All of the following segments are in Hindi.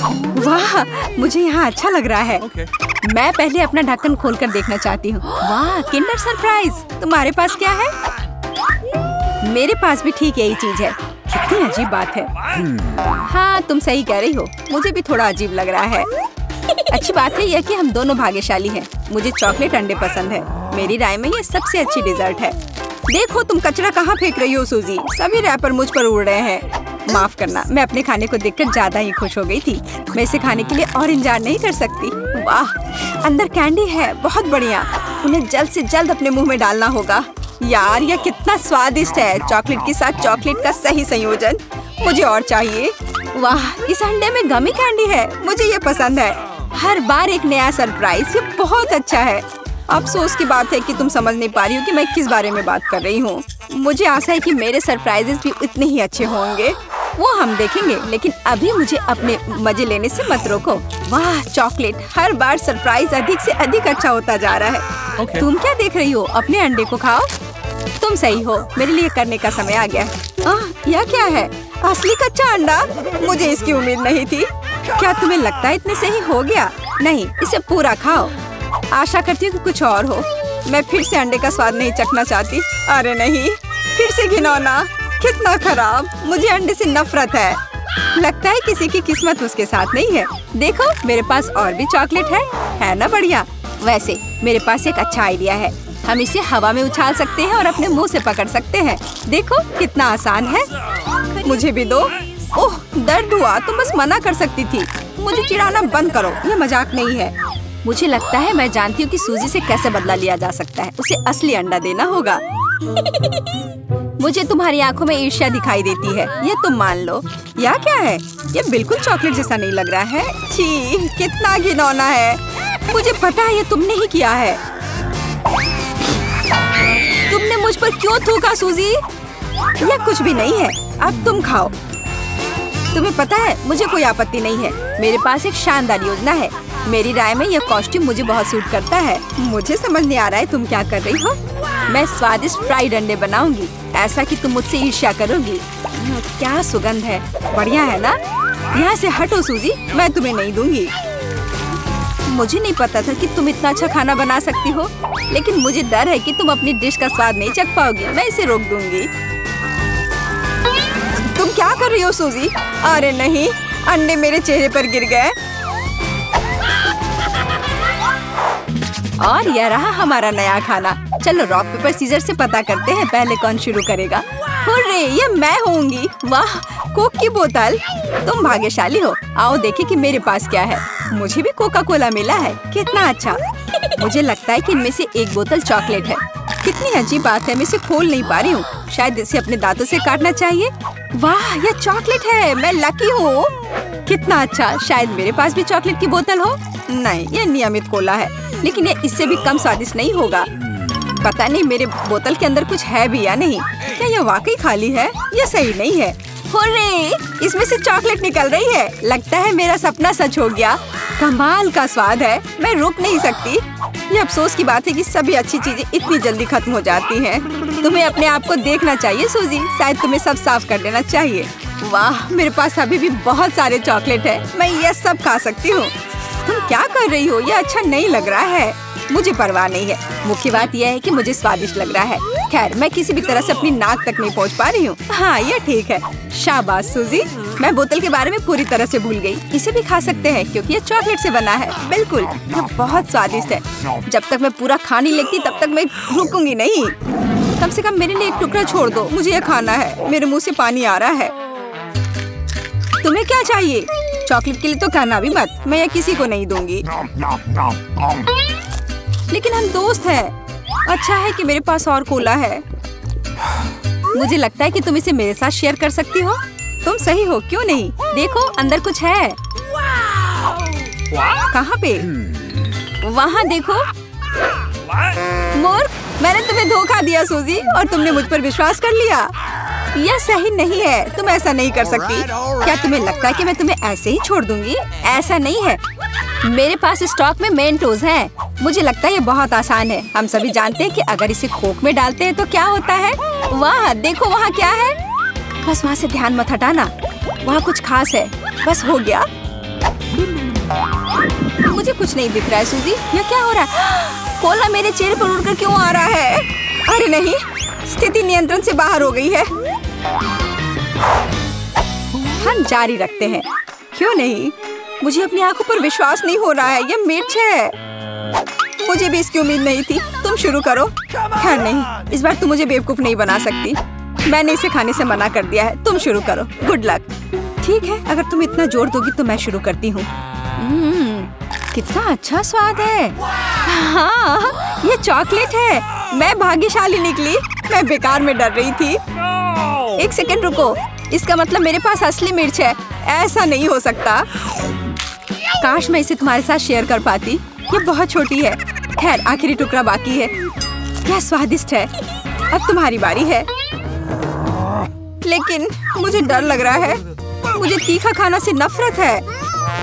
वाह, मुझे यहाँ अच्छा लग रहा है। मैं पहले अपना ढक्कन खोलकर देखना चाहती हूँ। वाह, किंडर सरप्राइज। तुम्हारे पास क्या है? मेरे पास भी ठीक यही चीज है। कितनी अजीब बात है। हाँ, तुम सही कह रही हो, मुझे भी थोड़ा अजीब लग रहा है। अच्छी बात है यह कि हम दोनों भाग्यशाली हैं। मुझे चॉकलेट अंडे पसंद है। मेरी राय में ये सबसे अच्छी डिजर्ट है। देखो तुम कचरा कहाँ फेंक रही हो सूजी। सभी रैपर मुझ पर उड़ रहे हैं। माफ करना, मैं अपने खाने को देखकर ज्यादा ही खुश हो गई थी। मैं इसे खाने के लिए और इंतजार नहीं कर सकती। वाह, अंदर कैंडी है, बहुत बढ़िया। उन्हें जल्द से जल्द अपने मुंह में डालना होगा। यार, यह कितना स्वादिष्ट है। चॉकलेट के साथ चॉकलेट का सही संयोजन। मुझे और चाहिए। वाह, इस अंडे में गमी कैंडी है। मुझे ये पसंद है। हर बार एक नया सरप्राइज। ये बहुत अच्छा है। अफसोस की बात है कि तुम समझ नहीं पा रही हो कि मैं किस बारे में बात कर रही हूँ। मुझे आशा है कि मेरे सरप्राइजेस भी उतने ही अच्छे होंगे। वो हम देखेंगे, लेकिन अभी मुझे अपने मजे लेने से मत रोको। वाह, चॉकलेट। हर बार सरप्राइज अधिक से अधिक अच्छा होता जा रहा है। तुम क्या देख रही हो? अपने अंडे को खाओ। तुम सही हो, मेरे लिए करने का समय आ गया। यह क्या है? असली कच्चा अंडा? मुझे इसकी उम्मीद नहीं थी। क्या तुम्हें लगता है इतने से ही हो गया? नहीं, इसे पूरा खाओ। आशा करती हूँ कि कुछ और हो। मैं फिर से अंडे का स्वाद नहीं चखना चाहती। अरे नहीं, फिर से घिनौना। कितना खराब। मुझे अंडे से नफरत है। लगता है किसी की किस्मत उसके साथ नहीं है। देखो, मेरे पास और भी चॉकलेट है ना बढ़िया। वैसे मेरे पास एक अच्छा आइडिया है। हम इसे हवा में उछाल सकते हैं और अपने मुंह से पकड़ सकते हैं। देखो कितना आसान है। मुझे भी दो। ओह, दर्द हुआ। तुम बस मना कर सकती थी। मुझे चिढ़ाना बंद करो, ये मजाक नहीं है। मुझे लगता है मैं जानती हूँ कि सूजी से कैसे बदला लिया जा सकता है। उसे असली अंडा देना होगा। मुझे तुम्हारी आंखों में ईर्ष्या दिखाई देती है, ये तुम मान लो। यह क्या है? ये बिल्कुल चॉकलेट जैसा नहीं लग रहा है। छी, कितना घिनौना है। मुझे पता है ये तुमने ही किया है। तुमने मुझ पर क्यों थूका सूजी? यह कुछ भी नहीं है। अब तुम खाओ। तुम्हें पता है, मुझे कोई आपत्ति नहीं है। मेरे पास एक शानदार योजना है। मेरी राय में यह कॉस्ट्यूम मुझे बहुत सूट करता है। मुझे समझ नहीं आ रहा है तुम क्या कर रही हो। मैं स्वादिष्ट फ्राइड अंडे बनाऊंगी, ऐसा कि तुम मुझसे ईर्ष्या करोगी। क्या सुगंध है। बढ़िया है ना? यहाँ से हटो सूजी, मैं तुम्हें नहीं दूंगी। मुझे नहीं पता था कि तुम इतना अच्छा खाना बना सकती हो, लेकिन मुझे डर है कि तुम अपनी डिश का स्वाद नहीं चख पाओगी। मैं इसे रोक दूंगी। तुम क्या कर रही हो सूजी? अरे नहीं, अंडे मेरे चेहरे पर गिर गए। और यह रहा हमारा नया खाना। चलो रॉक पेपर सीजर से पता करते हैं पहले कौन शुरू करेगा। हुर्रे, ये मैं होंगी। वाह, कोक की बोतल। तुम भाग्यशाली हो। आओ देखें कि मेरे पास क्या है। मुझे भी कोका कोला मिला है। कितना अच्छा। मुझे लगता है कि इनमें से एक बोतल चॉकलेट है। कितनी अजीब बात है, मैं इसे खोल नहीं पा रही हूँ। शायद इसे अपने दांतों से काटना चाहिए। वाह, यह चॉकलेट है। मैं लकी हूँ। कितना अच्छा। शायद मेरे पास भी चॉकलेट की बोतल हो। नहीं, यह नियमित कोला है, लेकिन यह इससे भी कम स्वादिष्ट नहीं होगा। पता नहीं मेरे बोतल के अंदर कुछ है भी या नहीं। क्या यह वाकई खाली है? यह सही नहीं है। हुर्रे, इसमें से चॉकलेट निकल रही है। लगता है मेरा सपना सच हो गया। कमाल का स्वाद है। मैं रुक नहीं सकती। ये अफसोस की बात है कि सभी अच्छी चीजें इतनी जल्दी खत्म हो जाती हैं। तुम्हें अपने आप को देखना चाहिए सूजी। शायद तुम्हें सब साफ कर देना चाहिए। वाह, मेरे पास अभी भी बहुत सारे चॉकलेट है। मैं ये सब खा सकती हूँ। तुम क्या कर रही हो? ये अच्छा नहीं लग रहा है। मुझे परवाह नहीं है। मुख्य बात यह है कि मुझे स्वादिष्ट लग रहा है। खैर, मैं किसी भी तरह से अपनी नाक तक नहीं पहुंच पा रही हूँ। हाँ, ये ठीक है। शाबाश सूजी। मैं बोतल के बारे में पूरी तरह से भूल गई। इसे भी खा सकते हैं क्योंकि ये चॉकलेट से बना है। बिल्कुल, ये बहुत स्वादिष्ट है। जब तक मैं पूरा खा नहीं लेती तब तक मैं रुकूंगी नहीं। कम से कम मेरे लिए एक टुकड़ा छोड़ दो। मुझे ये खाना है। मेरे मुँह से पानी आ रहा है। तुम्हें क्या चाहिए? चॉकलेट के लिए तो कहना भी मत। मैं ये किसी को नहीं दूंगी। लेकिन हम दोस्त हैं। अच्छा है कि मेरे पास और कोला है। मुझे लगता है कि तुम इसे मेरे साथ शेयर कर सकती हो। तुम सही हो, क्यों नहीं? देखो, अंदर कुछ है। कहाँ पे? वहाँ देखो। मूर्ख, मैंने तुम्हें धोखा दिया सूजी, और तुमने मुझ पर विश्वास कर लिया। यह सही नहीं है। तुम ऐसा नहीं कर सकती। क्या तुम्हें लगता है कि मैं तुम्हें ऐसे ही छोड़ दूंगी? ऐसा नहीं है। मेरे पास स्टॉक में मेंटोस है। मुझे लगता है ये बहुत आसान है। हम सभी जानते हैं कि अगर इसे कोक में डालते हैं तो क्या होता है। वाह, देखो वहाँ क्या है। बस वहाँ से ध्यान मत हटाना। वहाँ कुछ खास है। बस हो गया। मुझे कुछ नहीं दिख रहा है सूजी, यह क्या हो रहा है? कोला मेरे चेहरे पर उड़कर क्यों आ रहा है? अरे नहीं, स्थिति नियंत्रण से बाहर हो गई है। हम जारी रखते हैं, क्यों नहीं? मुझे अपनी आंखों पर विश्वास नहीं हो रहा है, यह मिर्च है। मुझे भी इसकी उम्मीद नहीं थी। तुम शुरू करो। खैर नहीं, इस बार तुम मुझे बेवकूफ नहीं बना सकती। मैंने इसे खाने से मना कर दिया है। तुम शुरू करो। Good luck. ठीक है, अगर तुम इतना जोर दोगी तो मैं शुरू करती हूँ। कितना अच्छा स्वाद है। हाँ, ये चॉकलेट है। मैं भाग्यशाली निकली। मैं बेकार में डर रही थी। एक सेकंड रुको, इसका मतलब मेरे पास असली मिर्च है। ऐसा नहीं हो सकता। काश मैं इसे तुम्हारे साथ शेयर कर पाती। ये बहुत छोटी है। खैर, आखिरी टुकड़ा बाकी है। क्या स्वादिष्ट है। अब तुम्हारी बारी है। लेकिन मुझे डर लग रहा है। मुझे तीखा खाना से नफरत है।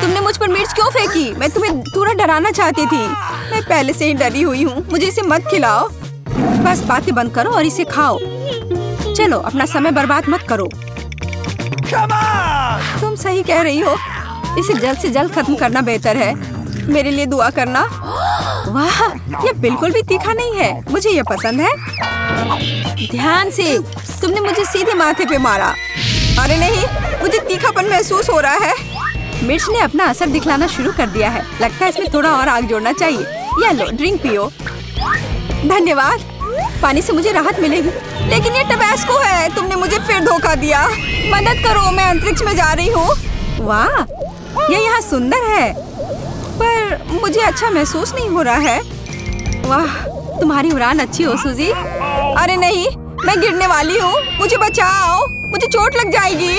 तुमने मुझ पर मिर्च क्यों फेंकी? मैं तुम्हें थोड़ा डराना चाहती थी। मैं पहले से ही डरी हुई हूँ। मुझे इसे मत खिलाओ। बस बातें बंद करो और इसे खाओ। चलो, अपना समय बर्बाद मत करो। तुम सही कह रही हो। इसे जल्द से जल्द खत्म करना बेहतर है। मेरे लिए दुआ करना। वाह, ये बिल्कुल भी तीखा नहीं है। मुझे ये पसंद है। ध्यान से, तुमने मुझे सीधे माथे पे मारा। अरे नहीं, मुझे तीखापन महसूस हो रहा है। मिर्च ने अपना असर दिखलाना शुरू कर दिया है। लगता है इसमें थोड़ा और आग जोड़ना चाहिए। या लो, ड्रिंक पियो। धन्यवाद। पानी से मुझे राहत मिलेगी। लेकिन ये टबैस्को है। तुमने मुझे फिर धोखा दिया। मदद करो, मैं अंतरिक्ष में जा रही हूँ। वाह, ये यहाँ सुंदर है, पर मुझे अच्छा महसूस नहीं हो रहा है। वाह, तुम्हारी उड़ान अच्छी हो सूजी। अरे नहीं, मैं गिरने वाली हूँ। मुझे बचाओ, मुझे चोट लग जाएगी।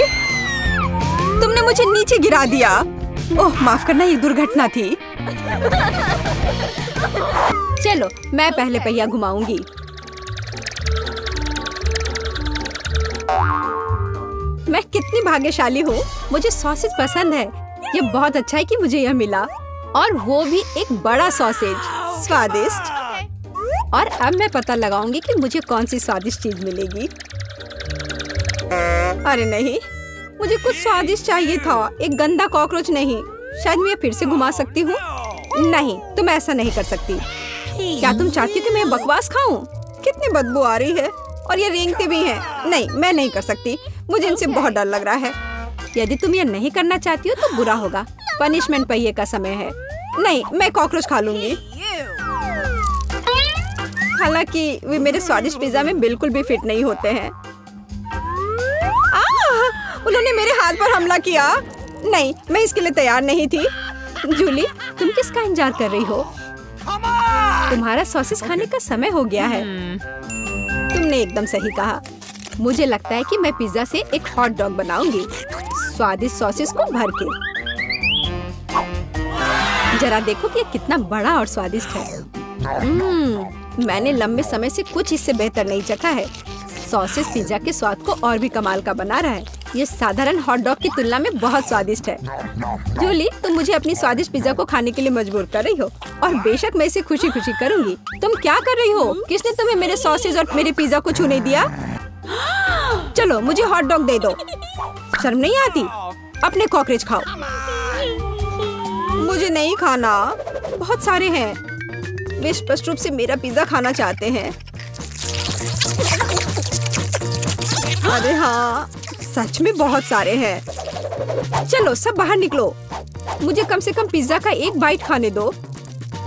तुमने मुझे नीचे गिरा दिया। ओह, माफ करना, ये दुर्घटना थी। चलो, मैं पहले पहिया घुमाऊंगी। मैं कितनी भाग्यशाली हूँ। मुझे सॉसेज पसंद है। ये बहुत अच्छा है कि मुझे यह मिला, और वो भी एक बड़ा सॉसेज। स्वादिष्ट। और अब मैं पता लगाऊंगी कि मुझे कौन सी स्वादिष्ट चीज मिलेगी। अरे नहीं, मुझे कुछ स्वादिष्ट चाहिए था, एक गंदा कॉकरोच नहीं। शायद मैं फिर से घुमा सकती हूँ। नहीं, तुम ऐसा नहीं कर सकती। क्या तुम चाहती हो कि मैं बकवास खाऊं? कितनी बदबू आ रही है, और ये रेंगते भी हैं। नहीं, मैं नहीं कर सकती। मुझे इनसे बहुत डर लग रहा है। यदि तुम ये नहीं करना चाहती हो तो बुरा होगा। पनिशमेंट पहिए का समय है। नहीं, मैं कॉकरोच खा लूंगी। हालांकि वे मेरे स्वादिष्ट पिज्जा में बिल्कुल भी फिट नहीं होते हैं। उन्होंने मेरे हाथ पर हमला किया। नहीं, मैं इसके लिए तैयार नहीं थी। जूली, तुम किसका इंतजार कर रही हो? तुम्हारा सॉसेस खाने का समय हो गया है। तुमने एकदम सही कहा। मुझे लगता है कि मैं पिज्जा से एक हॉट डॉग बनाऊंगी, स्वादिष्ट सॉसेस को भर के। जरा देखो कि ये कितना बड़ा और स्वादिष्ट है। मैंने लंबे समय से कुछ इससे बेहतर नहीं चखा है। सॉसेस पिज्जा के स्वाद को और भी कमाल का बना रहा है। ये साधारण हॉट डॉग की तुलना में बहुत स्वादिष्ट है। जूली, तुम मुझे अपनी स्वादिष्ट पिज्जा को खाने के लिए मजबूर कर रही हो, और बेशक मैं इसे खुशी खुशी करूंगी। तुम क्या कर रही हो? किसने तुम्हें मेरे सॉसेज और मेरे पिज्जा को छूने दिया? चलो, मुझे हॉट डॉग दे दो। शर्म नहीं आती? अपने कॉकरोच खाओ। मुझे नहीं खाना। बहुत सारे हैं। वे स्पष्ट रूप से मेरा पिज्जा खाना चाहते हैं। अरे हाँ, सच में बहुत सारे हैं। चलो, सब बाहर निकलो। मुझे कम से कम पिज्जा का एक बाइट खाने दो।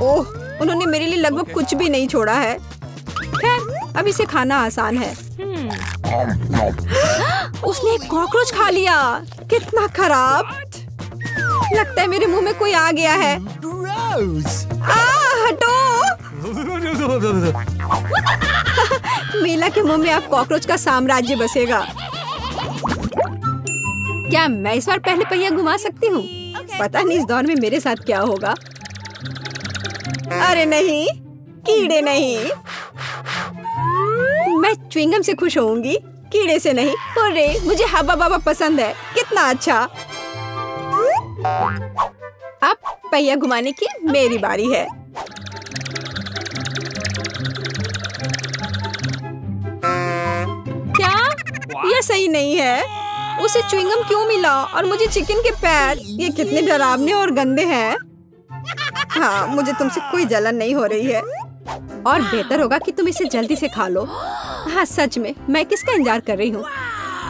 ओह, उन्होंने मेरे लिए लगभग कुछ भी नहीं छोड़ा है। खैर, अब इसे खाना आसान है। उसने एक कॉकरोच खा लिया। कितना खराब। लगता है मेरे मुंह में कोई आ गया है। हटो। मीला के मुंह में अब कॉकरोच का साम्राज्य बसेगा। क्या मैं इस बार पहले पहिया घुमा सकती हूँ? पता नहीं इस दौर में मेरे साथ क्या होगा। अरे नहीं, कीड़े नहीं। मैं च्युइंगम से खुश होऊंगी, कीड़े से नहीं। अरे, मुझे हब्बा बाबा पसंद है। कितना अच्छा। अब पहिया घुमाने की मेरी बारी है। क्या? यह सही नहीं है। उसे च्युइंगम क्यों मिला और मुझे चिकन के पैर? ये कितने डरावने और गंदे हैं। हाँ, मुझे तुमसे कोई जलन नहीं हो रही है और बेहतर होगा कि तुम इसे जल्दी से खा लो। हाँ सच में, मैं किसका इंतजार कर रही हूँ?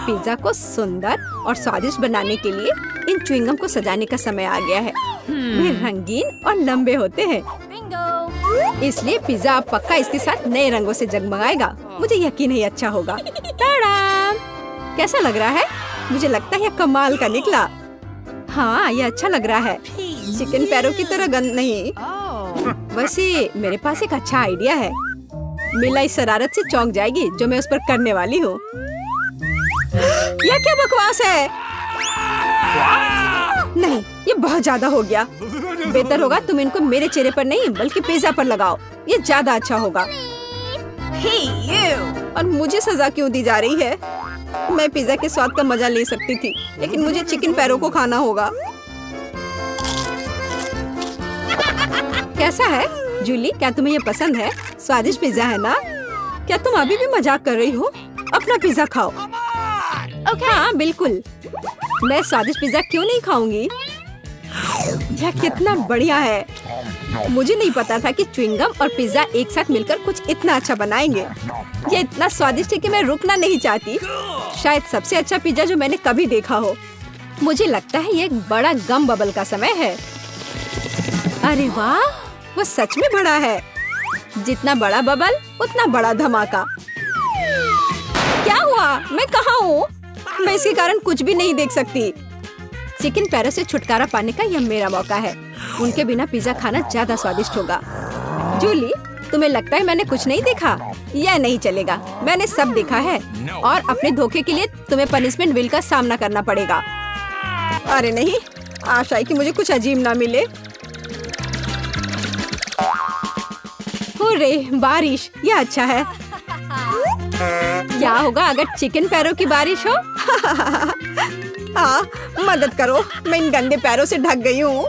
पिज्जा को सुंदर और स्वादिष्ट बनाने के लिए इन च्युइंगम को सजाने का समय आ गया है। वे रंगीन और लंबे होते हैं, इसलिए पिज्जा अब पक्का इसके साथ नए रंगों से जगमगाएगा। मुझे यकीन है अच्छा होगा। टाडाम! कैसा लग रहा है? मुझे लगता है यह कमाल का निकला। हाँ, यह अच्छा लग रहा है। चिकन पैरों की तरह गंद नहीं। वैसे मेरे पास एक अच्छा आइडिया है। मिला इस शरारत से चौंक जाएगी जो मैं उस पर करने वाली हूँ। यह क्या बकवास है? नहीं, ये बहुत ज्यादा हो गया। बेहतर होगा तुम इनको मेरे चेहरे पर नहीं बल्कि पिज्जा पर लगाओ। ये ज्यादा अच्छा होगा। और मुझे सजा क्यों दी जा रही है? मैं पिज्जा के स्वाद का मजा ले सकती थी, लेकिन मुझे चिकन पैरों को खाना होगा। कैसा है जूली? क्या तुम्हें ये पसंद है? स्वादिष्ट पिज्जा है ना? क्या तुम अभी भी मजाक कर रही हो? अपना पिज्जा खाओ। हाँ बिल्कुल, मैं स्वादिष्ट पिज्जा क्यों नहीं खाऊंगी? यह कितना बढ़िया है। मुझे नहीं पता था कि च्युइंगम और पिज्जा एक साथ मिलकर कुछ इतना अच्छा बनाएंगे। यह इतना स्वादिष्ट है कि मैं रुकना नहीं चाहती। शायद सबसे अच्छा पिज्जा जो मैंने कभी देखा हो। मुझे लगता है ये एक बड़ा गम बबल का समय है। अरे वाह, वो सच में बड़ा है। जितना बड़ा बबल उतना बड़ा धमाका। क्या हुआ? मैं कहाँ हूँ? मैं इसके कारण कुछ भी नहीं देख सकती। चिकन पैरों से छुटकारा पाने का यह मेरा मौका है। उनके बिना पिज्जा खाना ज्यादा स्वादिष्ट होगा। जूली, तुम्हें लगता है मैंने कुछ नहीं देखा? यह नहीं चलेगा, मैंने सब देखा है और अपने धोखे के लिए तुम्हें पनिशमेंट बिल का सामना करना पड़ेगा। अरे नहीं, आशा है कि मुझे कुछ अजीब ना मिले। हुर्रे, बारिश, यह अच्छा है। क्या होगा अगर चिकन पैरों की बारिश हो? हाँ, मदद करो, मैं इन गंदे पैरों से ढक गई हूँ।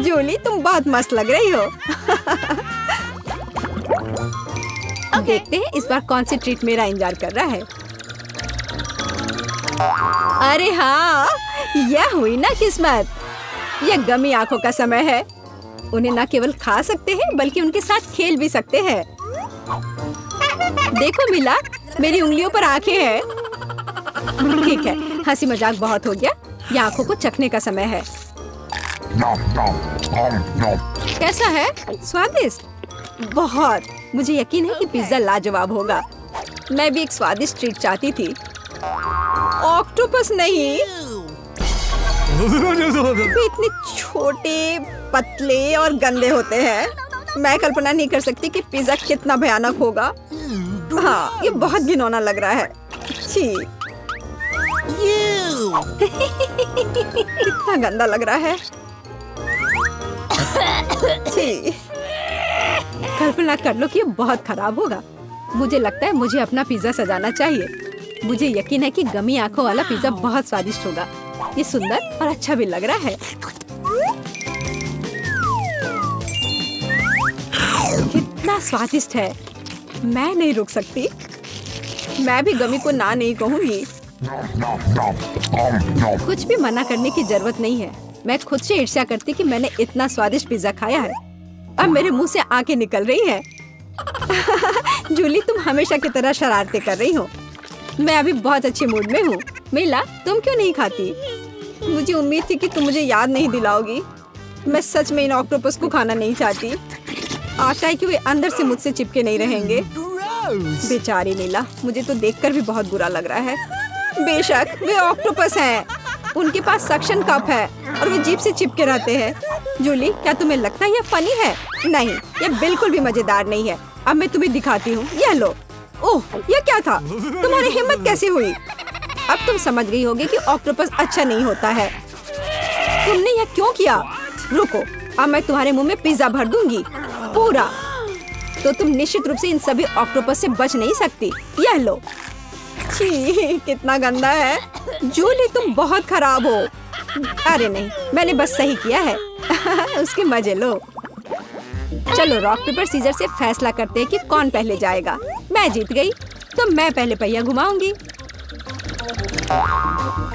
जूली, तुम बहुत मस्त लग रही हो। देखते हैं इस बार कौन सी ट्रीट मेरा इंतजार कर रहा है। अरे हाँ, यह हुई ना किस्मत। यह गमी आंखों का समय है। उन्हें न केवल खा सकते हैं बल्कि उनके साथ खेल भी सकते हैं। देखो मिला, मेरी उंगलियों पर आंखें हैं। ठीक है, हंसी मजाक बहुत हो गया। ये आंखों को चखने का समय है। कैसा है? स्वादिष्ट? बहुत। मुझे यकीन है कि पिज्जा लाजवाब होगा। मैं भी एक स्वादिष्ट ट्रीट चाहती थी। ऑक्टोपस नहीं। वे इतने छोटे, पतले और गंदे होते हैं। मैं कल्पना नहीं कर सकती कि पिज्जा कितना भयानक होगा। हाँ, ये बहुत घिनौना लग रहा है। छी। कितना गंदा लग रहा है। छी। कल्पना कर लो कि ये बहुत खराब होगा। मुझे लगता है मुझे अपना पिज्जा सजाना चाहिए। मुझे यकीन है कि गमी आंखों वाला पिज्जा बहुत स्वादिष्ट होगा। ये सुंदर और अच्छा भी लग रहा है। कितना स्वादिष्ट है। मैं नहीं रुक सकती। मैं भी गमी को ना नहीं कहूँगी। कुछ भी मना करने की जरूरत नहीं है। मैं खुद से ईर्ष्या करती कि मैंने इतना स्वादिष्ट पिज्जा खाया है। अब मेरे मुंह से आंखें निकल रही हैं। जूली, तुम हमेशा की तरह शरारतें कर रही हो। मैं अभी बहुत अच्छे मूड में हूँ। मिला, तुम क्यों नहीं खाती? मुझे उम्मीद थी कि तुम मुझे याद नहीं दिलाओगी। मैं सच में इन ऑक्टोपस को खाना नहीं चाहती। आशा है कि वे अंदर से मुझसे चिपके नहीं रहेंगे। बेचारी नीला, मुझे तो देखकर भी बहुत बुरा लग रहा है। बेशक वे ऑक्टोपस हैं। उनके पास सक्शन कप है और वे जीभ से चिपके रहते हैं। जूली, क्या तुम्हें लगता है यह फनी है? नहीं, यह बिल्कुल भी मजेदार नहीं है। अब मैं तुम्हें दिखाती हूँ। यह लो। ओह, यह क्या था? तुम्हारी हिम्मत कैसे हुई? अब तुम समझ गई होगी कि ऑक्टोपस अच्छा नहीं होता है। तुमने यह क्यों किया? रुको, अब मैं तुम्हारे मुंह में पिज्जा भर दूंगी, पूरा। तो तुम निश्चित रूप से इन सभी ऑक्टोपस से बच नहीं सकती। यह लो। छी, कितना गंदा है। जूली, तुम बहुत खराब हो। अरे नहीं, मैंने बस सही किया है। उसके मजे लो। चलो रॉक पेपर सीजर से फैसला करते हैं कि कौन पहले जाएगा। मैं जीत गई तो मैं पहले पहिया घुमाऊंगी।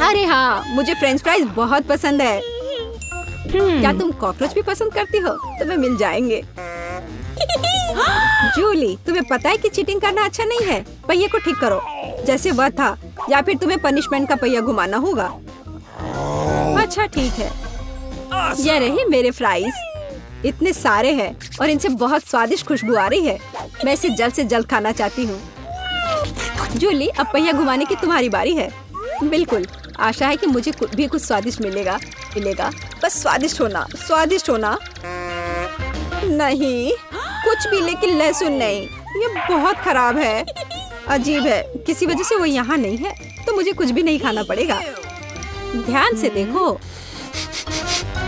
अरे हाँ, मुझे फ्रेंच फ्राइज बहुत पसंद है। क्या तुम कॉकरोच भी पसंद करती हो? तुम्हें मिल जाएंगे। जूली, तुम्हें पता है कि चीटिंग करना अच्छा नहीं है। पहिए को ठीक करो जैसे वह था, या फिर तुम्हें पनिशमेंट का पहिया घुमाना होगा। अच्छा ठीक है। ये रहे मेरे फ्राइज। इतने सारे हैं और इनसे बहुत स्वादिष्ट खुशबू आ रही है। मैं इसे जल्द से जल्द खाना चाहती हूँ। जूली, अब पहिया घुमाने की तुम्हारी बारी है। बिल्कुल, आशा है कि मुझे भी कुछ स्वादिष्ट मिलेगा। बस स्वादिष्ट होना। नहीं, कुछ भी, लेकिन लहसुन नहीं। ये बहुत खराब है। अजीब है, किसी वजह से वो यहाँ नहीं है, तो मुझे कुछ भी नहीं खाना पड़ेगा। ध्यान से देखो।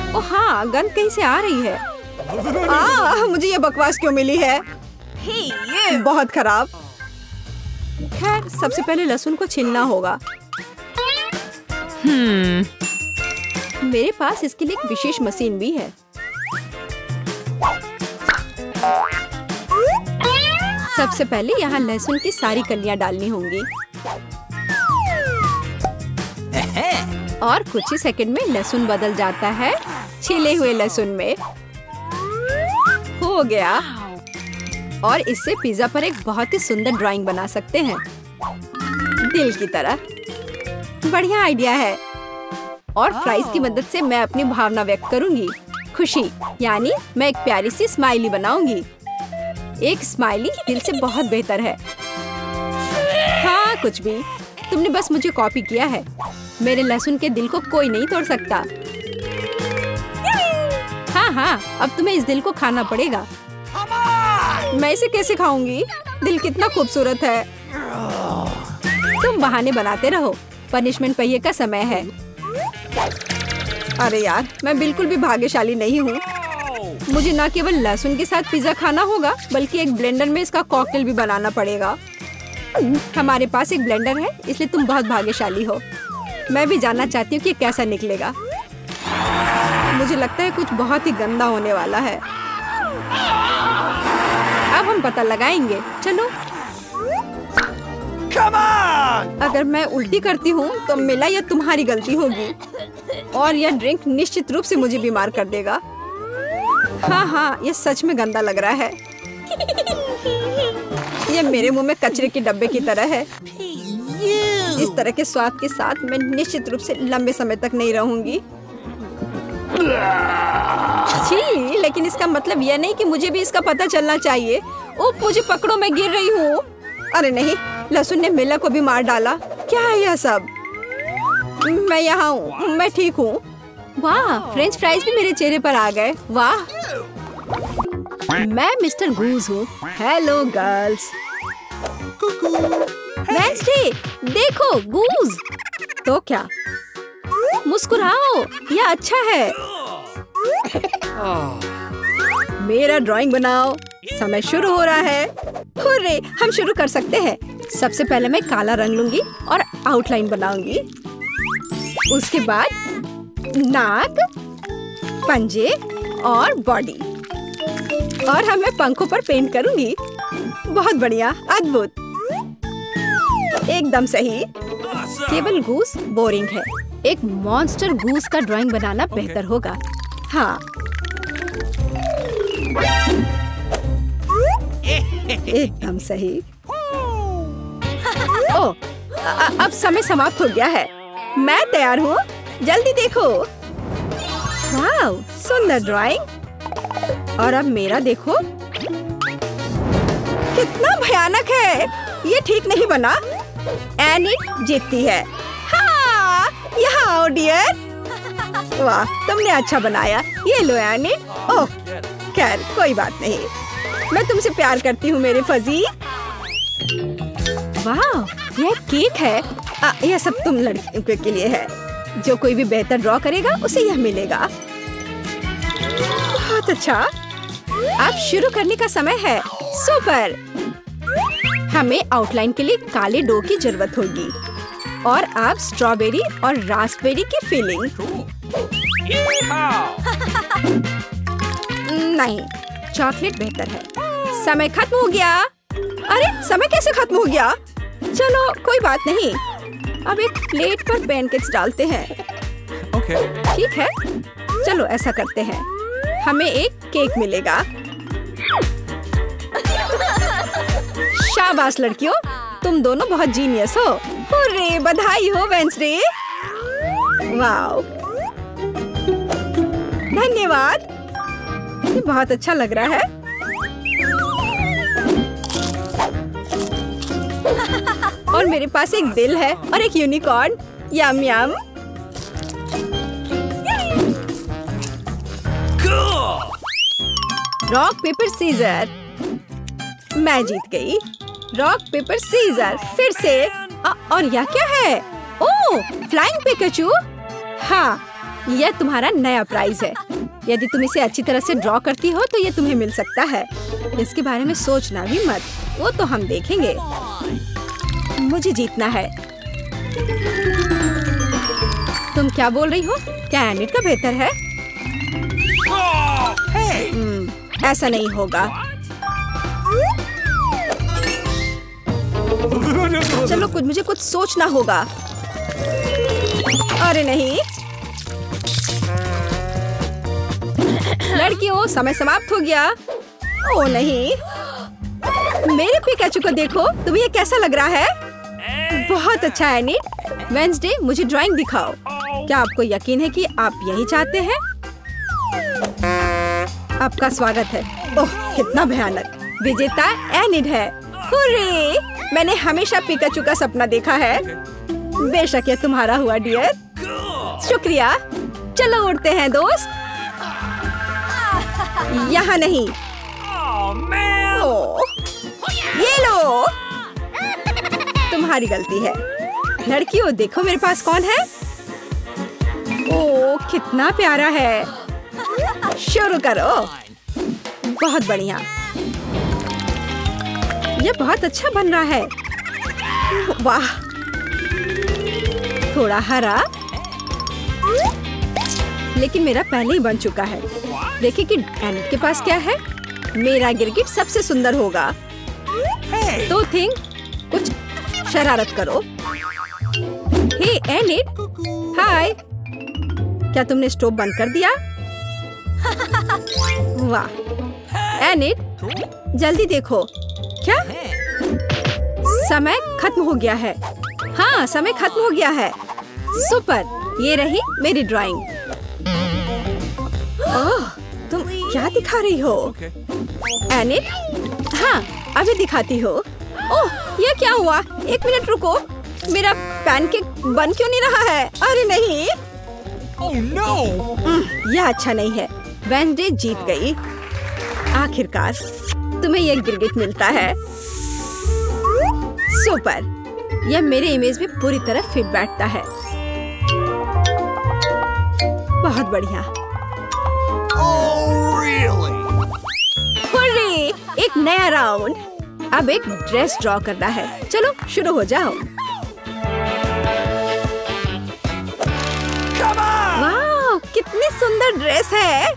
ओ हाँ, गंध कहीं से आ रही है। मुझे ये बकवास क्यों मिली है? बहुत खराब। खैर, सबसे पहले लहसुन को छीलना होगा। मेरे पास इसके लिए एक विशेष मशीन भी है। सबसे पहले यहाँ लहसुन की सारी कलियां डालनी होंगी और कुछ ही सेकंड में लहसुन बदल जाता है छिले हुए लहसुन में। हो गया। और इससे पिज्जा पर एक बहुत ही सुंदर ड्राइंग बना सकते हैं, दिल की तरह। बढ़िया आइडिया है। और फ्राइज की मदद से मैं अपनी भावना व्यक्त करूंगी। खुशी, यानी मैं एक प्यारी सी स्माइली बनाऊंगी। एक स्माइली दिल से बहुत बेहतर है। हाँ, कुछ भी। तुमने बस मुझे कॉपी किया है। मेरे लहसुन के दिल को कोई नहीं तोड़ सकता। हाँ, अब तुम्हें इस दिल को खाना पड़ेगा। मैं इसे कैसे खाऊंगी? दिल कितना खूबसूरत है। तुम बहाने बनाते रहो। पनिशमेंट पहिए का समय है। अरे यार, मैं बिल्कुल भी भाग्यशाली नहीं हूँ। मुझे न केवल लहसुन के साथ पिज्जा खाना होगा, बल्कि एक ब्लेंडर में इसका कॉकटेल भी बनाना पड़ेगा। हमारे पास एक ब्लेंडर है, इसलिए तुम बहुत भाग्यशाली हो। मैं भी जानना चाहती हूँ कि कैसा निकलेगा। मुझे लगता है कुछ बहुत ही गंदा होने वाला है। अब हम पता लगाएंगे। चलो। अगर मैं उल्टी करती हूँ तो मेरा या तुम्हारी गलती होगी, और यह ड्रिंक निश्चित रूप से मुझे बीमार कर देगा। हाँ, ये सच में गंदा लग रहा है। ये मेरे मुंह में कचरे के डब्बे की तरह है। इस तरह के स्वाद के साथ मैं निश्चित रूप से लंबे समय तक नहीं रहूंगी। छी, लेकिन इसका मतलब यह नहीं कि मुझे भी इसका पता चलना चाहिए। ओह, मुझे पकड़ो, मैं गिर रही हूँ। अरे नहीं, लहसुन ने मिला को भी मार डाला। क्या है यह सब? मैं यहाँ हूँ, मैं ठीक हूँ। वाह, फ्रेंच फ्राइज भी मेरे चेहरे पर आ गए। वाह। मैं मिस्टर गूज हूँ। Hello girls. वेडनेसडे, देखो गूज। तो क्या? मुस्कुराओ, यह अच्छा है। मेरा ड्राइंग बनाओ। समय शुरू हो रहा है। हुर्रे, हम शुरू कर सकते हैं। सबसे पहले मैं काला रंग लूंगी और आउटलाइन बनाऊंगी। उसके बाद नाक, पंजे और बॉडी, और मैं पंखों पर पेंट करूंगी। बहुत बढ़िया, अद्भुत, एकदम सही। केवल गूस बोरिंग है। एक मॉन्स्टर गूस का ड्राइंग बनाना बेहतर होगा। हाँ, एकदम सही। ओह, अब समय समाप्त हो गया है। मैं तैयार हूँ, जल्दी देखो। वाह, सुंदर ड्राइंग। और अब मेरा देखो, कितना भयानक है। ये ठीक नहीं बना। एनी जीतती है। हाँ, यहाँ आओ डियर। वाह, तुमने अच्छा बनाया। ये लो एनी। ओह, खैर कोई बात नहीं। मैं तुमसे प्यार करती हूँ मेरे फजी। वाह, यह केक है। यह सब तुम लड़कियों के लिए है। जो कोई भी बेहतर ड्रॉ करेगा उसे यह मिलेगा। बहुत अच्छा। अब शुरू करने का समय है। सुपर। हमें आउटलाइन के लिए काले डो की जरूरत होगी। और अब स्ट्रॉबेरी और रास्पबेरी की फिलिंग। नहीं, चॉकलेट बेहतर है। समय खत्म हो गया। अरे, समय कैसे खत्म हो गया? चलो, कोई बात नहीं। अब एक प्लेट पर पैनकेक्स डालते हैं। ठीक है, चलो ऐसा करते हैं। हमें एक केक मिलेगा। शाबाश लड़कियों, तुम दोनों बहुत जीनियस हो। हुर्रे, बधाई हो वेंसडे। वाओ, धन्यवाद। ये बहुत अच्छा लग रहा है। और मेरे पास एक दिल है और एक unicorn. Yum yum. Rock paper scissors. मैं जीत गई। Rock paper scissors. फिर से। और यह क्या है? Oh, flying Pikachu. हाँ, यह तुम्हारा नया प्राइज है। यदि तुम इसे अच्छी तरह से ड्रॉ करती हो तो ये तुम्हें मिल सकता है। इसके बारे में सोचना भी मत, वो तो हम देखेंगे। मुझे जीतना है। तुम क्या बोल रही हो? क्या एनिट का बेहतर है? ऐसा नहीं होगा। चलो मुझे कुछ सोचना होगा। अरे नहीं, लड़कियों, समय समाप्त हो गया। ओ नहीं, मेरे पिकाचू को देखो। तुम्हें ये कैसा लग रहा है? बहुत अच्छा है एनिट। वेंसडे, मुझे ड्राइंग दिखाओ। क्या आपको यकीन है कि आप यही चाहते हैं? आपका स्वागत है। ओह, कितना भयानक। विजेता एनिट है। हुर्रे, मैंने हमेशा पिकाचू का सपना देखा है। बेशक ये तुम्हारा हुआ डियर। शुक्रिया। चलो उड़ते हैं दोस्त। यहाँ नहीं। ओह, ये लो। तुम्हारी गलती है। लड़कियों, देखो मेरे पास कौन है। ओह, कितना प्यारा है। शुरू करो। बहुत बढ़िया। ये बहुत अच्छा बन रहा है। वाह, थोड़ा हरा, लेकिन मेरा पहले ही बन चुका है। देखिए कि एनिट के पास क्या है। मेरा गिरगिट सबसे सुंदर होगा। तो थिंक, कुछ शरारत करो। हे एनिट, हाय। क्या तुमने स्टोव बंद कर दिया? वाह एनिट, जल्दी देखो। क्या समय खत्म हो गया है? हाँ, समय खत्म हो गया है। सुपर, ये रही मेरी ड्राइंग। ओह, तुम क्या दिखा रही हो एनिट? हाँ, अभी दिखाती हो। ओह, ये क्या हुआ? एक मिनट रुको। मेरा पैनकेक बन क्यों नहीं रहा है? अरे नहीं। Oh no! यह अच्छा नहीं है। वेंसडे जीत गई। आखिरकार तुम्हें यह गिरगिट मिलता है। सुपर, यह मेरे इमेज में पूरी तरह फिट बैठता है। बहुत बढ़िया। Oh really? हुर्रे, एक नया राउंड। अब एक ड्रेस ड्रॉ करना है। चलो शुरू हो जाओ। वाह, कितनी सुंदर ड्रेस है।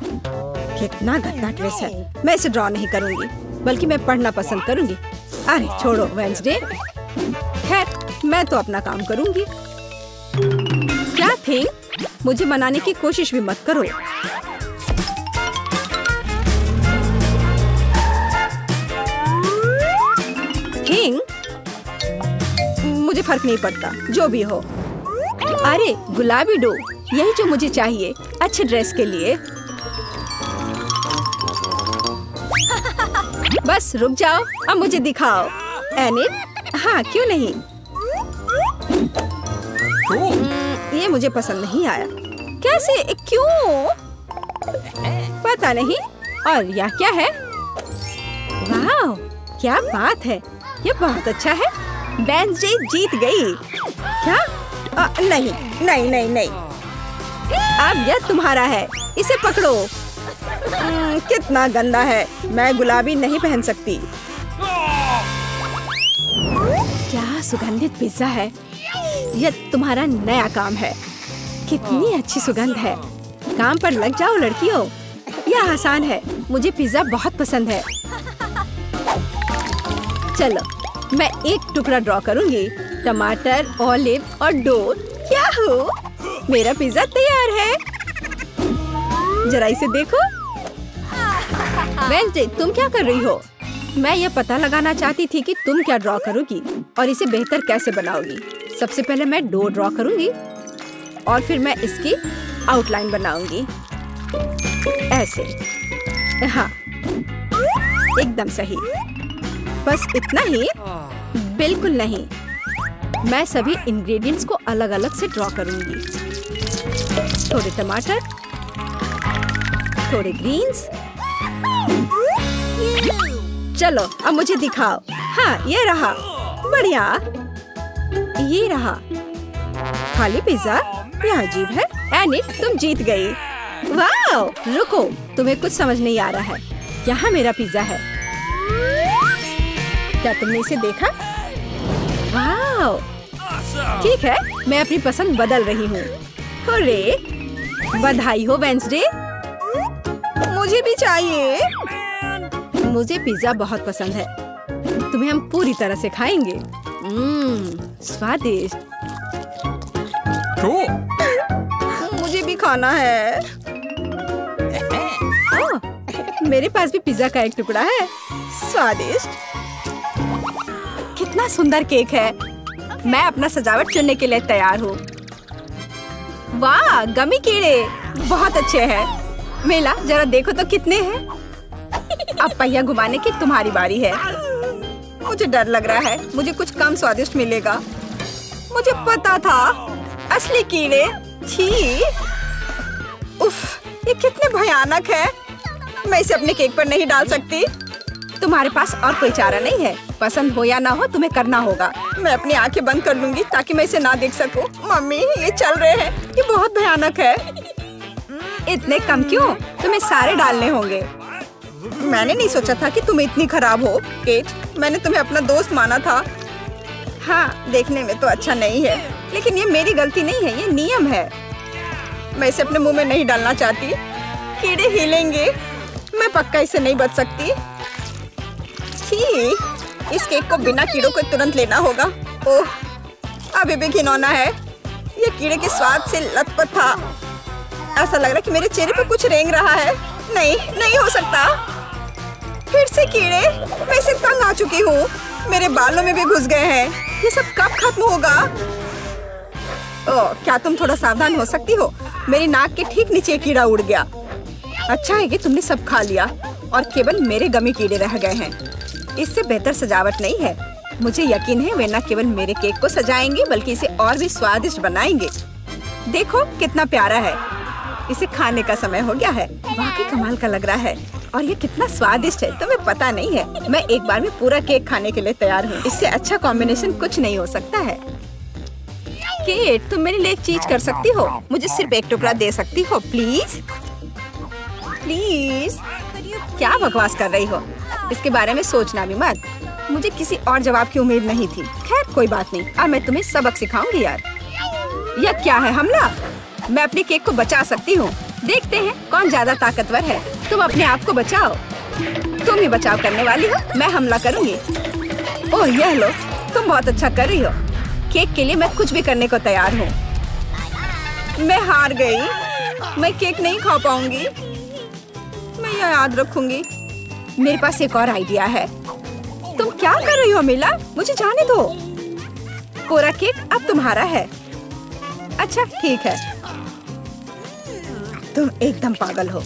कितना गंदा ड्रेस है। मैं इसे ड्रॉ नहीं करूंगी, बल्कि मैं पढ़ना पसंद करूंगी। अरे छोड़ो वेंसडे। खैर, मैं तो अपना काम करूंगी। क्या थिंक, मुझे मनाने की कोशिश भी मत करो। थिंक, मुझे फर्क नहीं पड़ता, जो भी हो। अरे गुलाबी डो, यही जो मुझे चाहिए अच्छे ड्रेस के लिए। बस रुक जाओ, अब मुझे दिखाओ एनिट। हाँ, क्यों नहीं। ये मुझे पसंद नहीं आया। कैसे, क्यों? पता नहीं। और यह क्या है? वाह, क्या बात है। ये बहुत अच्छा है। वेंसडे जीत गई। क्या? नहीं नहीं नहीं नहीं। अब यह तुम्हारा है, इसे पकड़ो। कितना गंदा है। मैं गुलाबी नहीं पहन सकती। क्या सुगंधित पिज्जा है। यह तुम्हारा नया काम है। कितनी अच्छी सुगंध है। काम पर लग जाओ लड़कियों। यह आसान है। मुझे पिज्जा बहुत पसंद है। चलो, मैं एक टुकड़ा ड्रॉ करूंगी। टमाटर, ऑलिव और डो। क्या हो? मेरा पिज्जा तैयार है। जरा इसे देखो। वेंसडे, तुम क्या कर रही हो? मैं यह पता लगाना चाहती थी कि तुम क्या ड्रॉ करोगी और इसे बेहतर कैसे बनाओगी। सबसे पहले मैं डो ड्रॉ करूंगी और फिर मैं इसकी आउटलाइन बनाऊंगी ऐसे। हाँ, एकदम सही। बस इतना ही? बिल्कुल नहीं, मैं सभी इंग्रेडिएंट्स को अलग अलग से ड्रॉ करूंगी। थोड़े टमाटर, थोड़े ग्रीन्स। चलो अब मुझे दिखाओ। हाँ, ये रहा। बढ़िया, ये रहा। खाली पिज्जा? यह अजीब है। एनी, तुम जीत गई। वाओ! रुको, तुम्हें कुछ समझ नहीं आ रहा है। यहाँ मेरा पिज्जा है। क्या तुमने इसे देखा? वाओ! ठीक है, मैं अपनी पसंद बदल रही हूँ। हुर्रे! बधाई हो वेंसडे। मुझे भी चाहिए। मुझे पिज्जा बहुत पसंद है। तुम्हें हम पूरी तरह से खाएंगे। स्वादिष्ट। Cool. मुझे भी खाना है। मेरे पास भी पिज्जा का एक टुकड़ा है। स्वादिष्ट। कितना सुंदर केक है। मैं अपना सजावट चुनने के लिए तैयार हूँ। वाह, गमी कीड़े बहुत अच्छे हैं। मेला, जरा देखो तो कितने हैं। अब पहिया घुमाने की तुम्हारी बारी है। मुझे डर लग रहा है, मुझे कुछ कम स्वादिष्ट मिलेगा। मुझे पता था, असली कीड़े। छी, उफ, ये कितने भयानक है। मैं इसे अपने केक पर नहीं डाल सकती। तुम्हारे पास और कोई चारा नहीं है। पसंद हो या ना हो, तुम्हें करना होगा। मैं अपनी आंखें बंद कर लूंगी ताकि मैं इसे ना देख सकूं। मम्मी, ये चल रहे हैं। ये बहुत भयानक है। इतने कम क्यों? तुम्हें सारे डालने होंगे। मैंने नहीं सोचा था कि तुम इतनी खराब हो। केट, मैंने तुम्हें अपना दोस्त माना था। हाँ, देखने में तो अच्छा नहीं है, लेकिन ये मेरी गलती नहीं है, ये नियम है। मैं इसे अपने मुंह में नहीं डालना चाहती। कीड़े हिलेंगे। मैं पक्का इसे नहीं बच सकती। छी, इस केक को बिना कीड़ों को तुरंत लेना होगा। ओह, अभी भी घिनौना है। ये कीड़े के स्वाद से लथपथ था। ऐसा लग रहा है कि मेरे चेहरे पर कुछ रेंग रहा है। नहीं, नहीं हो सकता। फिर से कीड़े। मैं इसे तंग आ चुकी हूँ। मेरे बालों में भी घुस गए हैं। ये सब कब खत्म होगा? ओह, क्या तुम थोड़ा सावधान हो सकती हो? मेरी नाक के ठीक नीचे कीड़ा उड़ गया। अच्छा है कि तुमने सब खा लिया और केवल मेरे गमी कीड़े रह गए हैं। इससे बेहतर सजावट नहीं है। मुझे यकीन है वे न केवल मेरे केक को सजाएंगे बल्कि इसे और भी स्वादिष्ट बनाएंगे। देखो कितना प्यारा है। इसे खाने का समय हो गया है। वाकई कमाल का लग रहा है और ये कितना स्वादिष्ट है तुम्हें पता नहीं है। मैं एक बार में पूरा केक खाने के लिए तैयार हूँ। इससे अच्छा कॉम्बिनेशन कुछ नहीं हो सकता है। केट, तुम मेरे लिए एक चीज कर सकती हो? मुझे सिर्फ एक टुकड़ा दे सकती हो प्लीज? प्लीज। क्या बकवास कर रही हो? इसके बारे में सोचना भी मत। मुझे किसी और जवाब की उम्मीद नहीं थी। खैर कोई बात नहीं, अब मैं तुम्हें सबक सिखाऊंगी यार। यह क्या है, हमला? मैं अपने केक को बचा सकती हूँ। देखते हैं कौन ज्यादा ताकतवर है। तुम अपने आप को बचाओ। तुम ही बचाव करने वाली हो, मैं हमला करूंगी। ओह यह लो, तुम बहुत अच्छा कर रही हो। केक के लिए मैं कुछ भी करने को तैयार हूँ। मैं हार गई। मैं केक नहीं खा पाऊंगी। मैं यह याद रखूंगी। मेरे पास एक और आइडिया है। तुम क्या कर रही हो मिला? मुझे जाने दो। पूरा केक अब तुम्हारा है। अच्छा ठीक है। तुम एकदम पागल हो।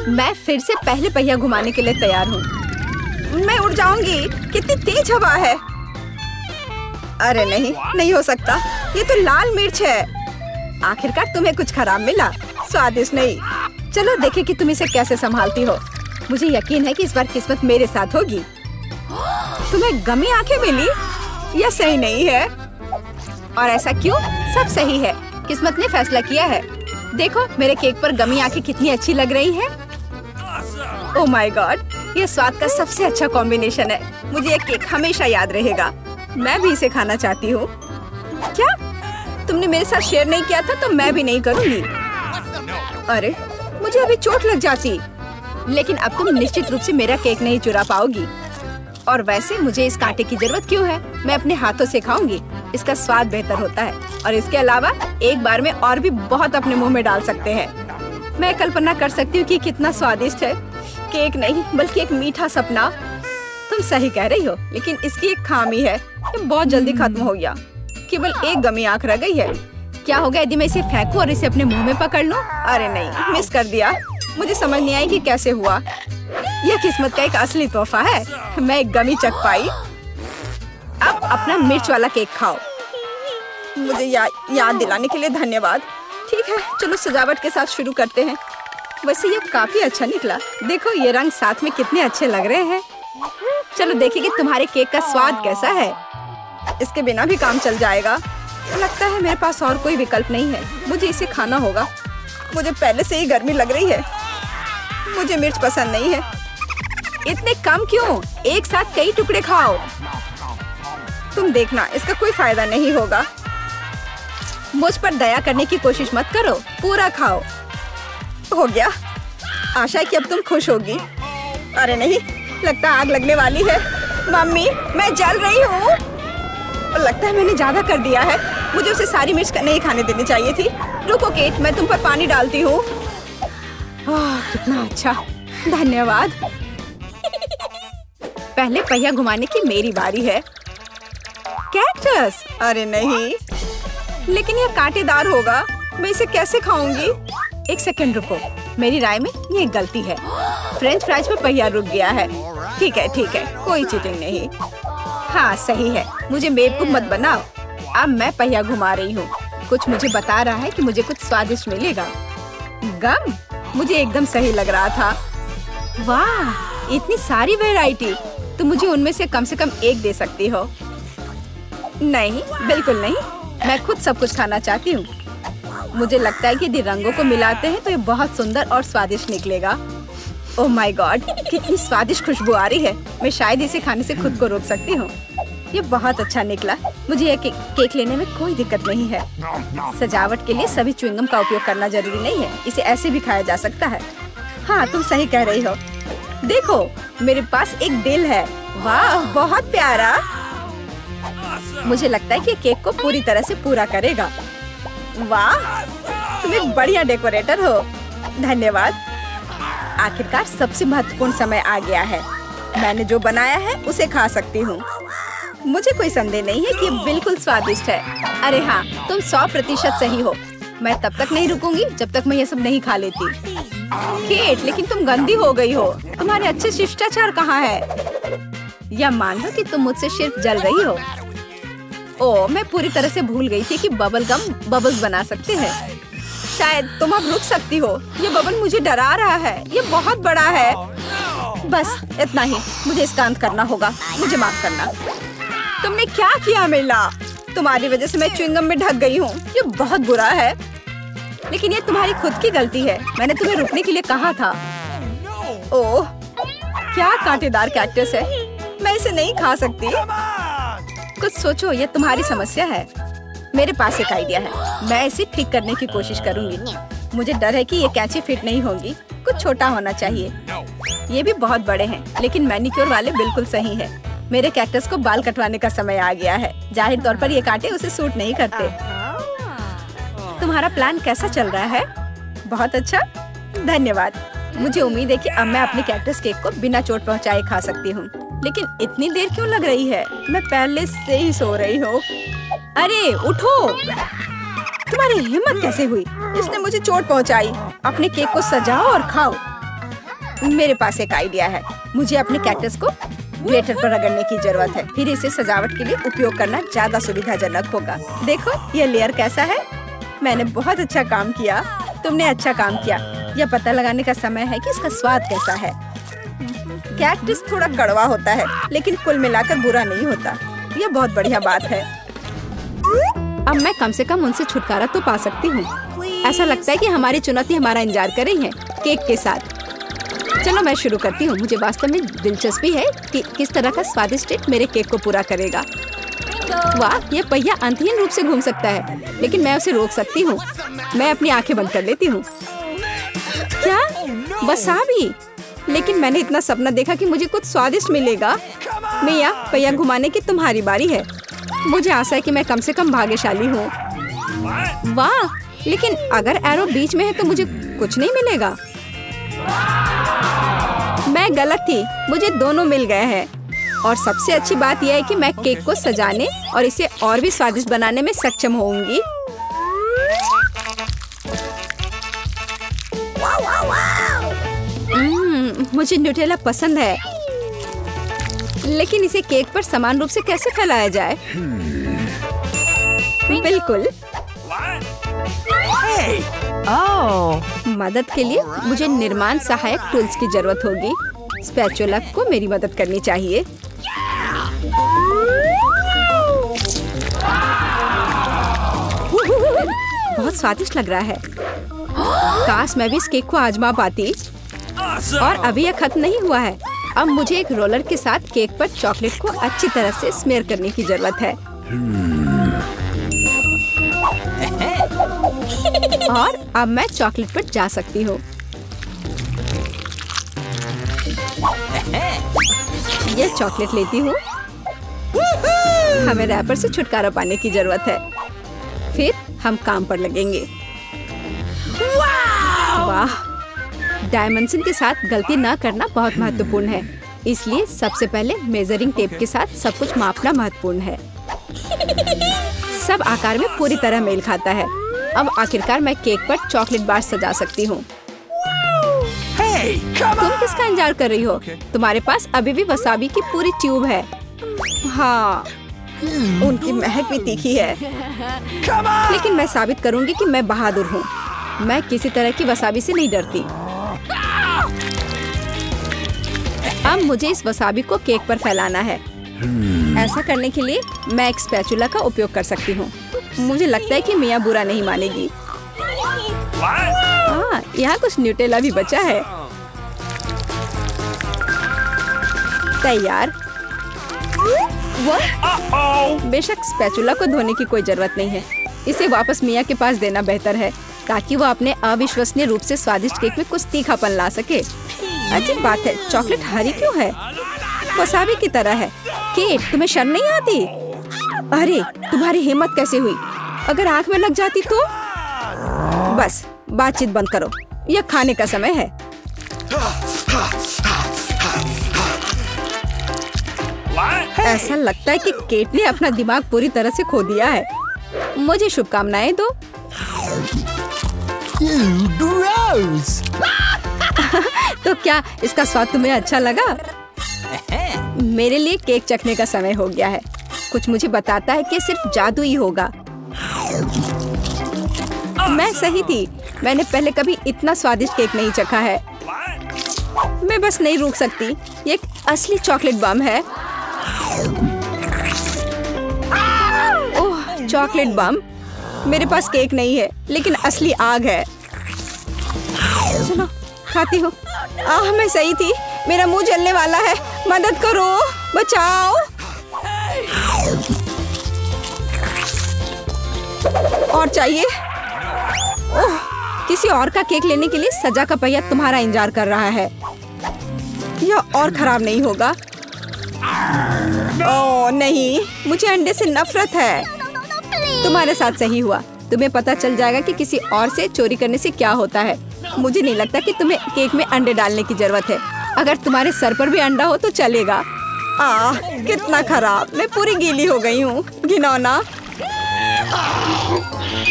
मैं फिर से पहले पहिया घुमाने के लिए तैयार हूँ। मैं उड़ जाऊंगी। कितनी तेज हवा है। अरे नहीं, नहीं हो सकता। ये तो लाल मिर्च है। आखिरकार तुम्हें कुछ खराब मिला। स्वादिष्ट नहीं। चलो देखें कि तुम इसे कैसे संभालती हो। मुझे यकीन है कि इस बार किस्मत मेरे साथ होगी। तुम्हें गमी आंखें मिली? यह सही नहीं है। और ऐसा क्यों? सब सही है। किस्मत ने फैसला किया है। देखो मेरे केक पर गमी आंखें कितनी अच्छी लग रही हैं। ओह माय गॉड, ये स्वाद का सबसे अच्छा कॉम्बिनेशन है। मुझे ये केक हमेशा याद रहेगा। मैं भी इसे खाना चाहती हूँ। क्या तुमने मेरे साथ शेयर नहीं किया था तो मैं भी नहीं करूँगी। अरे मुझे अभी चोट लग जाती। लेकिन अब तुम निश्चित रूप से मेरा केक नहीं चुरा पाओगी। और वैसे मुझे इस कांटे की जरूरत क्यों है? मैं अपने हाथों से खाऊंगी। इसका स्वाद बेहतर होता है और इसके अलावा एक बार में और भी बहुत अपने मुंह में डाल सकते हैं। मैं कल्पना कर सकती हूँ कि कितना स्वादिष्ट है। केक नहीं बल्कि एक मीठा सपना। तुम सही कह रही हो, लेकिन इसकी एक खामी है, ये बहुत जल्दी खत्म हो गया। केवल एक गमी आंख रह गई है। क्या होगा यदि मैं इसे फेंकूं और इसे अपने मुंह में पकड़ लूं? अरे नहीं, मिस कर दिया। मुझे समझ नहीं आई कि कैसे हुआ। यह किस्मत का एक असली तोहफा है। मैं एक गमी चख पाई। अब अपना मिर्च वाला केक खाओ। मुझे याद दिलाने के लिए धन्यवाद। ठीक है, चलो सजावट के साथ शुरू करते हैं। वैसे ये काफी अच्छा निकला। देखो ये रंग साथ में कितने अच्छे लग रहे हैं। चलो देखिए कि तुम्हारे केक का स्वाद कैसा है। इसके बिना भी काम चल जाएगा। लगता है मेरे पास और कोई विकल्प नहीं है। मुझे इसे खाना होगा। मुझे पहले से ही गर्मी लग रही है। मुझे मिर्च पसंद नहीं है। इतने कम क्यों? एक साथ कई टुकड़े खाओ। तुम देखना, इसका कोई फायदा नहीं होगा। मुझ पर दया करने की कोशिश मत करो, पूरा खाओ। हो गया। आशा है कि अब तुम खुश होगी। अरे नहीं, लगता आग लगने वाली है। मम्मी, मैं जल रही हूँ। लगता है मैंने ज्यादा कर दिया है। मुझे उसे सारी मिर्च नहीं खाने देनी चाहिए थी। रुको केट, मैं तुम पर पानी डालती हूँ। कितना अच्छा, धन्यवाद। पहले पहिया घुमाने की मेरी बारी है। कैक्टस? अरे नहीं, लेकिन यह कांटेदार होगा। मैं इसे कैसे खाऊंगी? एक सेकंड रुको, मेरी राय में ये एक गलती है। फ्रेंच फ्राइज पे पहिया रुक गया है। ठीक है, कोई चीटिंग नहीं। हाँ सही है, मुझे बेवकूफ मत बनाओ। अब मैं पहिया घुमा रही हूँ। कुछ मुझे बता रहा है कि मुझे कुछ स्वादिष्ट मिलेगा। गम? मुझे एकदम सही लग रहा था। वाह, इतनी सारी वैरायटी। तुम मुझे उनमें से कम एक दे सकती हो। नहीं, बिल्कुल नहीं। मैं खुद सब कुछ खाना चाहती हूँ। मुझे लगता है कि यदि रंगों को मिलाते हैं तो ये बहुत सुंदर और स्वादिष्ट निकलेगा। ओह माय गॉड, कितनी स्वादिष्ट खुशबू आ रही है। मैं शायद इसे खाने से खुद को रोक सकती हूँ। ये बहुत अच्छा निकला। मुझे ये केक लेने में कोई दिक्कत नहीं है। सजावट के लिए सभी च्युइंगम का उपयोग करना जरूरी नहीं है। इसे ऐसे भी खाया जा सकता है। हाँ, तुम सही कह रही हो। देखो, मेरे पास एक दिल है। वाह, बहुत प्यारा। मुझे लगता है कि केक को पूरी तरह से पूरा करेगा। वाह, तुम एक बढ़िया डेकोरेटर हो। धन्यवाद। आखिरकार सबसे महत्वपूर्ण समय आ गया है। मैंने जो बनाया है उसे खा सकती हूँ। मुझे कोई संदेह नहीं है कि ये बिल्कुल स्वादिष्ट है। अरे हाँ, तुम 100% सही हो। मैं तब तक नहीं रुकूंगी जब तक मैं ये सब नहीं खा लेती। केट, लेकिन तुम गंदी हो गई हो। तुम्हारे अच्छे शिष्टाचार कहाँ है? या मान लो कि तुम मुझसे सिर्फ जल रही हो। ओह, मैं पूरी तरह से भूल गई थी कि बबल गम बबल्स बना सकते हैं। शायद तुम अब रुक सकती हो। ये बबल मुझे डरा रहा है। ये बहुत बड़ा है। बस इतना ही, मुझे इसका अंत करना होगा। मुझे माफ करना। तुमने क्या किया मिला? तुम्हारी वजह से मैं च्युइंगम में ढक गई हूँ। ये बहुत बुरा है, लेकिन ये तुम्हारी खुद की गलती है। मैंने तुम्हें रुकने के लिए कहा था। ओह, क्या कांटेदार कैक्टस है। मैं इसे नहीं खा सकती। कुछ सोचो, ये तुम्हारी समस्या है। मेरे पास एक आइडिया है। मैं इसे ठीक करने की कोशिश करूंगी। मुझे डर है कि ये कैंची फिट नहीं होगी। कुछ छोटा होना चाहिए। ये भी बहुत बड़े हैं, लेकिन मैनिक्योर वाले बिल्कुल सही है। मेरे कैक्टस को बाल कटवाने का समय आ गया है। जाहिर तौर पर ये कांटे उसे सूट नहीं करते। तुम्हारा प्लान कैसा चल रहा है? बहुत अच्छा, धन्यवाद। मुझे उम्मीद है कि अब मैं अपने कैक्टस केक को बिना चोट पहुंचाए खा सकती हूँ। लेकिन इतनी देर क्यों लग रही है? मैं पहले से ही सो रही हूँ। अरे उठो, तुम्हारी हिम्मत कैसे हुई? इसने मुझे चोट पहुंचाई। अपने केक को सजाओ और खाओ। मेरे पास एक आइडिया है। मुझे अपने कैक्टस को ग्लिटर पर रगड़ने की जरूरत है। फिर इसे सजावट के लिए उपयोग करना ज्यादा सुविधाजनक होगा। देखो यह लेयर कैसा है। मैंने बहुत अच्छा काम किया। तुमने अच्छा काम किया। यह पता लगाने का समय है कि इसका स्वाद कैसा है। कैक्टस थोड़ा कड़वा होता है, लेकिन कुल मिलाकर बुरा नहीं होता। यह बहुत बढ़िया बात है। अब मैं कम से कम उनसे छुटकारा तो पा सकती हूँ। ऐसा लगता है कि हमारी चुनौती हमारा इंतजार कर रही है केक के साथ। चलो मैं शुरू करती हूँ। मुझे वास्तव में दिलचस्पी है कि किस तरह का स्वादिष्ट केक मेरे केक को पूरा करेगा। वाह, ये पहिया अंतहीन रूप से घूम सकता है, लेकिन मैं उसे रोक सकती हूँ। मैं अपनी आंखें बंद कर लेती हूँ। क्या? बस आ भी? लेकिन मैंने इतना सपना देखा कि मुझे कुछ स्वादिष्ट मिलेगा। मिया, पहिया घुमाने की तुम्हारी बारी है। मुझे आशा है कि मैं कम से कम भाग्यशाली हूँ। वाह, लेकिन अगर एरो बीच में है तो मुझे कुछ नहीं मिलेगा। मैं गलत थी, मुझे दोनों मिल गए हैं। और सबसे अच्छी बात यह है कि मैं केक को सजाने और इसे और भी स्वादिष्ट बनाने में सक्षम होंगी। मुझे न्यूटेला पसंद है, लेकिन इसे केक पर समान रूप से कैसे फैलाया जाए? बिल्कुल। मदद के लिए मुझे निर्माण सहायक टूल्स की जरूरत होगी। स्पैचुला को मेरी मदद करनी चाहिए। बहुत स्वादिष्ट लग रहा है। काश मैं भी इस केक को आजमा पाती। और अभी यह खत्म नहीं हुआ है। अब मुझे एक रोलर के साथ केक पर चॉकलेट को अच्छी तरह से स्मेयर करने की जरूरत है। और अब मैं चॉकलेट पर जा सकती हूँ। यह चॉकलेट लेती हूँ। हमें रैपर से छुटकारा पाने की जरूरत है। फिर हम काम पर लगेंगे। वाह, डायमेंशन के साथ गलती न करना बहुत महत्वपूर्ण है। इसलिए सबसे पहले मेजरिंग टेप के साथ सब कुछ मापना महत्वपूर्ण है। सब आकार में पूरी तरह मेल खाता है। अब आखिरकार मैं केक पर चॉकलेट बार सजा सकती हूँ। तुम किसका इंतजार कर रही हो? तुम्हारे पास अभी भी वसाबी की पूरी ट्यूब है। हाँ, उनकी महक भी तीखी है। लेकिन मैं साबित करूंगी कि मैं बहादुर हूँ। मैं किसी तरह की वसाबी से नहीं डरती। अब मुझे इस वसाबी को केक पर फैलाना है। ऐसा करने के लिए मैं एक स्पैचुला का उपयोग कर सकती हूँ। मुझे लगता है कि मिया बुरा नहीं मानेगी। हाँ, यहाँ कुछ न्यूटेला भी बचा है। तैयार। बेशक स्पैचुला को धोने की कोई जरूरत नहीं है। इसे वापस मिया के पास देना बेहतर है, ताकि वो अपने अविश्वसनीय रूप से स्वादिष्ट केक में कुछ तीखापन ला सके। अजीब बात है, चॉकलेट हरी क्यों है? वसाबी की तरह है। केट, तुम्हें शर्म नहीं आती? अरे, तुम्हारी हिम्मत कैसे हुई? अगर आंख में लग जाती तो? बस, बातचीत बंद करो। यह खाने का समय है। ऐसा लगता है कि केट ने अपना दिमाग पूरी तरह से खो दिया है। मुझे शुभकामनाएं दो। तो क्या इसका स्वाद तुम्हें अच्छा लगा? मेरे लिए केक चखने का समय हो गया है। कुछ मुझे बताता है कि सिर्फ जादू ही होगा। मैं सही थी। मैंने पहले कभी इतना स्वादिष्ट केक नहीं चखा है। मैं बस नहीं रुक सकती। ये एक असली चॉकलेट बम है। ओह, चॉकलेट बम। मेरे पास केक नहीं है, लेकिन असली आग है। चलो, खाती हूँ। मैं सही थी। मेरा मुंह जलने वाला है। मदद करो, बचाओ। और चाहिए? ओह, किसी और का केक लेने के लिए सजा का पहिया तुम्हारा इंतजार कर रहा है। यह और खराब नहीं होगा। ओह नहीं, मुझे अंडे से नफरत है। तुम्हारे साथ सही हुआ। तुम्हें पता चल जाएगा कि किसी और से चोरी करने से क्या होता है। मुझे नहीं लगता कि तुम्हें केक में अंडे डालने की जरूरत है। अगर तुम्हारे सर पर भी अंडा हो तो चलेगा। कितना खराब। मैं पूरी गीली हो गई हूँ। घिनौना।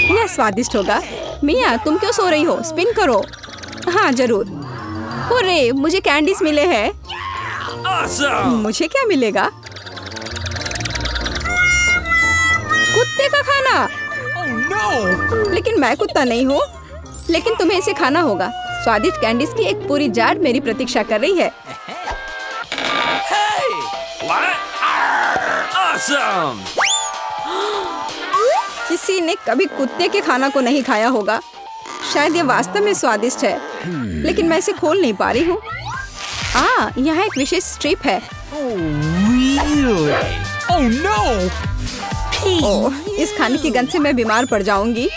यह स्वादिष्ट होगा। मिया, तुम क्यों सो रही हो? स्पिन करो। हाँ जरूर। हुर्रे, मुझे कैंडीज मिले हैं। मुझे क्या मिलेगा? कुत्ते का खाना। लेकिन मैं कुत्ता नहीं हूँ। लेकिन तुम्हें इसे खाना होगा। स्वादिष्ट कैंडीज की एक पूरी जार मेरी प्रतीक्षा कर रही है। किसी ने कभी कुत्ते के खाना को नहीं खाया होगा। शायद ये वास्तव में स्वादिष्ट है, लेकिन मैं इसे खोल नहीं पा रही हूँ। यहाँ एक विशेष स्ट्रिप है। इस खाने की गंध से मैं बीमार पड़ जाऊंगी।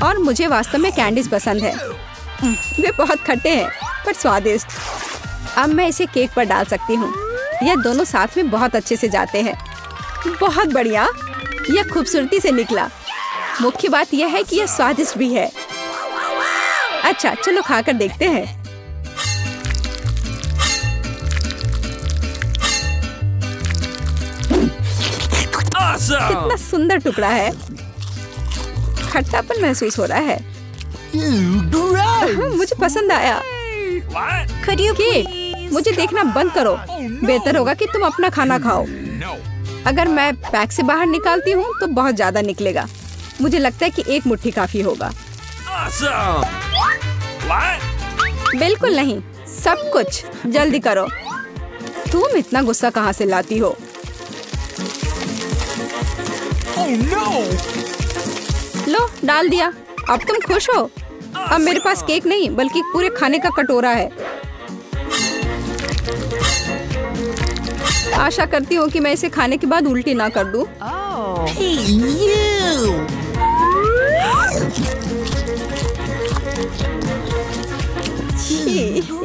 और मुझे वास्तव में कैंडीज पसंद है। वे बहुत खट्टे हैं पर स्वादिष्ट। अब मैं इसे केक पर डाल सकती हूँ। यह दोनों साथ में बहुत अच्छे से जाते हैं। बहुत बढ़िया, यह खूबसूरती से निकला। मुख्य बात यह है कि यह स्वादिष्ट भी है। अच्छा चलो खाकर देखते हैं। कितना सुंदर टुकड़ा है। खट्टापन महसूस हो रहा है। मुझे पसंद आया। केट, मुझे देखना बंद करो। बेहतर होगा कि तुम अपना खाना खाओ। अगर मैं पैक से बाहर निकालती हूँ तो बहुत ज्यादा निकलेगा। मुझे लगता है कि एक मुट्ठी काफी होगा। बिल्कुल नहीं, सब कुछ जल्दी करो। तुम इतना गुस्सा कहाँ से लाती हो? Oh no! लो, डाल दिया। अब तुम खुश हो? अब मेरे पास केक नहीं बल्कि पूरे खाने का कटोरा है। आशा करती हूँ कि मैं इसे खाने के बाद उल्टी ना कर दूँ। Hey, you!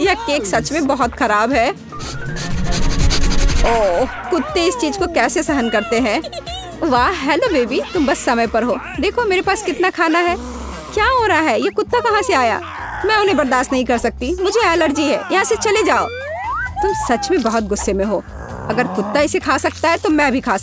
यह केक सच में बहुत खराब है। ओह, कुत्ते इस चीज को कैसे सहन करते हैं? वाह, हेलो बेबी, तुम बस समय पर हो। देखो मेरे पास कितना खाना है। क्या हो रहा है? ये कुत्ता कहाँ से आया? मैं उन्हें बर्दाश्त नहीं कर सकती। मुझे एलर्जी है। यहाँ से चले जाओ। तुम सच में बहुत गुस्से में हो। अगर कुत्ता इसे खा सकता है तो मैं भी खा सकती हूँ।